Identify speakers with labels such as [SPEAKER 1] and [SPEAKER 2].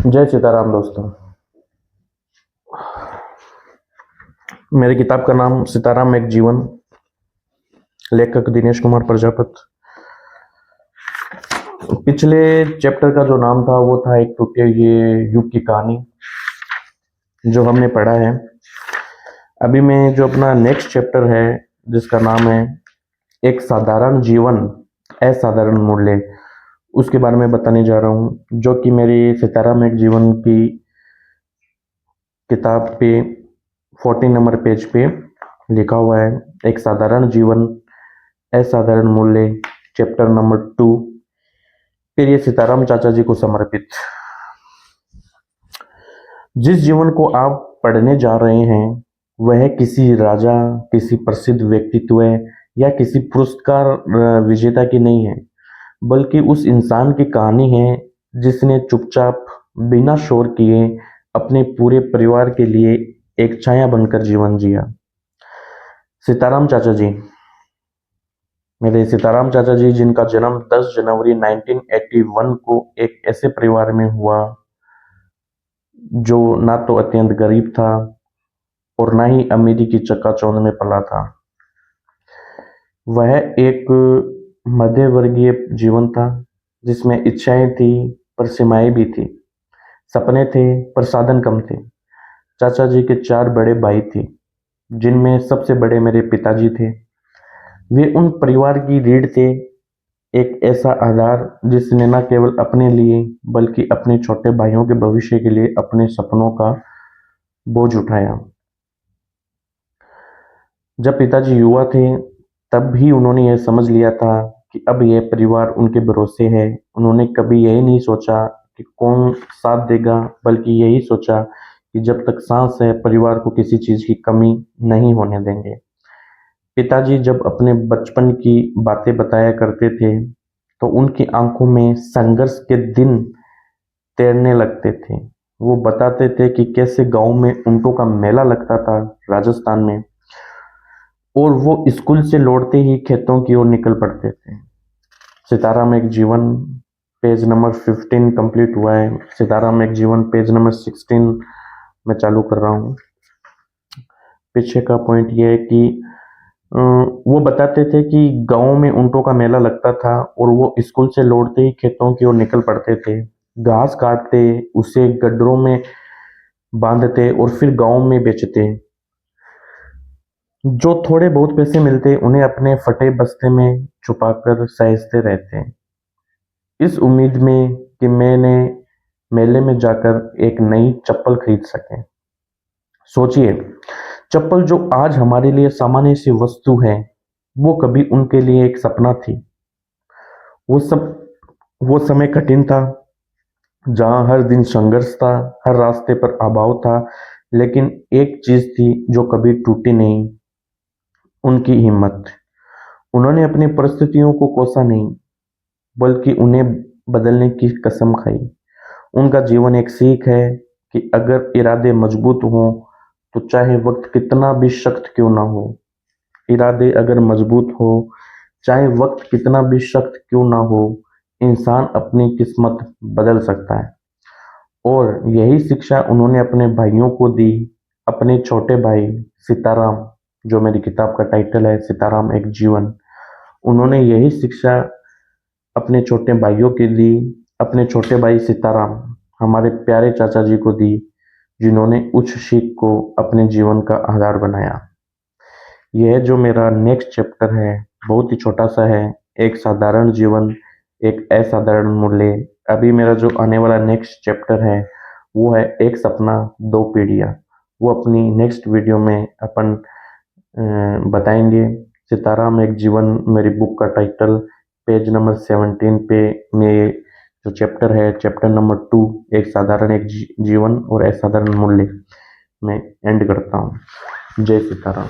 [SPEAKER 1] जय सीताराम दोस्तों। मेरी किताब का नाम सीताराम एक जीवन, लेखक दिनेश कुमार प्रजापत। पिछले चैप्टर का जो नाम था वो था एक टूटे हुए युग की कहानी, जो हमने पढ़ा है। अभी मैं जो अपना नेक्स्ट चैप्टर है जिसका नाम है एक साधारण जीवन असाधारण मूल्य, उसके बारे में बताने जा रहा हूँ, जो कि मेरी सीताराम एक जीवन की किताब पे 14 नंबर पेज पे लिखा हुआ है। एक साधारण जीवन असाधारण मूल्य, चैप्टर नंबर 2। फिर ये सीताराम चाचा जी को समर्पित। जिस जीवन को आप पढ़ने जा रहे हैं वह किसी राजा, किसी प्रसिद्ध व्यक्तित्व या किसी पुरस्कार विजेता की नहीं है, बल्कि उस इंसान की कहानी है जिसने चुपचाप बिना शोर किए अपने पूरे परिवार के लिए एक छाया बनकर जीवन जिया। सीताराम चाचा जी, मेरे सीताराम चाचा जी, जिनका जन्म 10 जनवरी 1981 को एक ऐसे परिवार में हुआ जो ना तो अत्यंत गरीब था और ना ही अमीरी की चकाचौंध में पला था। वह एक मध्य वर्गीय जीवन था जिसमें इच्छाएं थी पर सीमाएं भी थी, सपने थे पर साधन कम थे। चाचा जी के 4 बड़े भाई थे, जिनमें सबसे बड़े मेरे पिताजी थे। वे उन परिवार की रीढ़ थे, एक ऐसा आधार जिसने न केवल अपने लिए बल्कि अपने छोटे भाइयों के भविष्य के लिए अपने सपनों का बोझ उठाया। जब पिताजी युवा थे तब भी उन्होंने यह समझ लिया था कि अब यह परिवार उनके भरोसे है। उन्होंने कभी यही नहीं सोचा कि कौन साथ देगा, बल्कि यही सोचा कि जब तक सांस है परिवार को किसी चीज की कमी नहीं होने देंगे। पिताजी जब अपने बचपन की बातें बताया करते थे तो उनकी आंखों में संघर्ष के दिन तैरने लगते थे। वो बताते थे कि कैसे गांव में ऊंटों का मेला लगता था राजस्थान में, और वो स्कूल से लौटते ही खेतों की ओर निकल पड़ते थे। सीताराम एक जीवन पेज नंबर 15 कंप्लीट हुआ है। सीताराम एक जीवन पेज नंबर 16 मैं चालू कर रहा हूँ। पीछे का पॉइंट ये है कि वो बताते थे कि गांव में ऊंटों का मेला लगता था और वो स्कूल से लौटते ही खेतों की ओर निकल पड़ते थे। घास काटते, उसे गड्ढरों में बांधते और फिर गांव में बेचते। जो थोड़े बहुत पैसे मिलते उन्हें अपने फटे बस्ते में छुपाकर सहेजते रहते, इस उम्मीद में कि मैंने मेले में जाकर एक नई चप्पल खरीद सके। सोचिए, चप्पल जो आज हमारे लिए सामान्य सी वस्तु है, वो कभी उनके लिए एक सपना थी। वो सब वो समय कठिन था, जहां हर दिन संघर्ष था, हर रास्ते पर अभाव था, लेकिन एक चीज थी जो कभी टूटी नहीं, उनकी हिम्मत। उन्होंने अपनी परिस्थितियों को कोसा नहीं, बल्कि उन्हें बदलने की कसम खाई। उनका जीवन एक सीख है कि अगर इरादे मजबूत हों तो चाहे वक्त कितना भी सख्त क्यों ना हो, इरादे अगर मजबूत हो चाहे वक्त कितना भी सख्त क्यों ना हो, इंसान अपनी किस्मत बदल सकता है। और यही शिक्षा उन्होंने अपने भाइयों को दी। अपने छोटे भाई सीताराम, जो मेरी किताब का टाइटल है सीताराम एक जीवन, उन्होंने यही शिक्षा अपने छोटे भाइयों के दी। अपने छोटे भाई सीताराम हमारे प्यारे चाचा जी को दी, जिन्होंने उच्च सीख को अपने जीवन का आधार बनाया। यह जो मेरा नेक्स्ट चैप्टर है बहुत ही छोटा सा है, एक साधारण जीवन एक असाधारण मूल्य। अभी मेरा जो आने वाला नेक्स्ट चैप्टर है वो है एक सपना दो पीढ़ियाँ। वो अपनी नेक्स्ट वीडियो में अपन बताएंगे। सीताराम एक जीवन मेरी बुक का टाइटल, पेज नंबर 17 पे मैं जो चैप्टर है चैप्टर नंबर 2 एक साधारण एक जीवन और असाधारण मूल्य में एंड करता हूँ। जय सीताराम।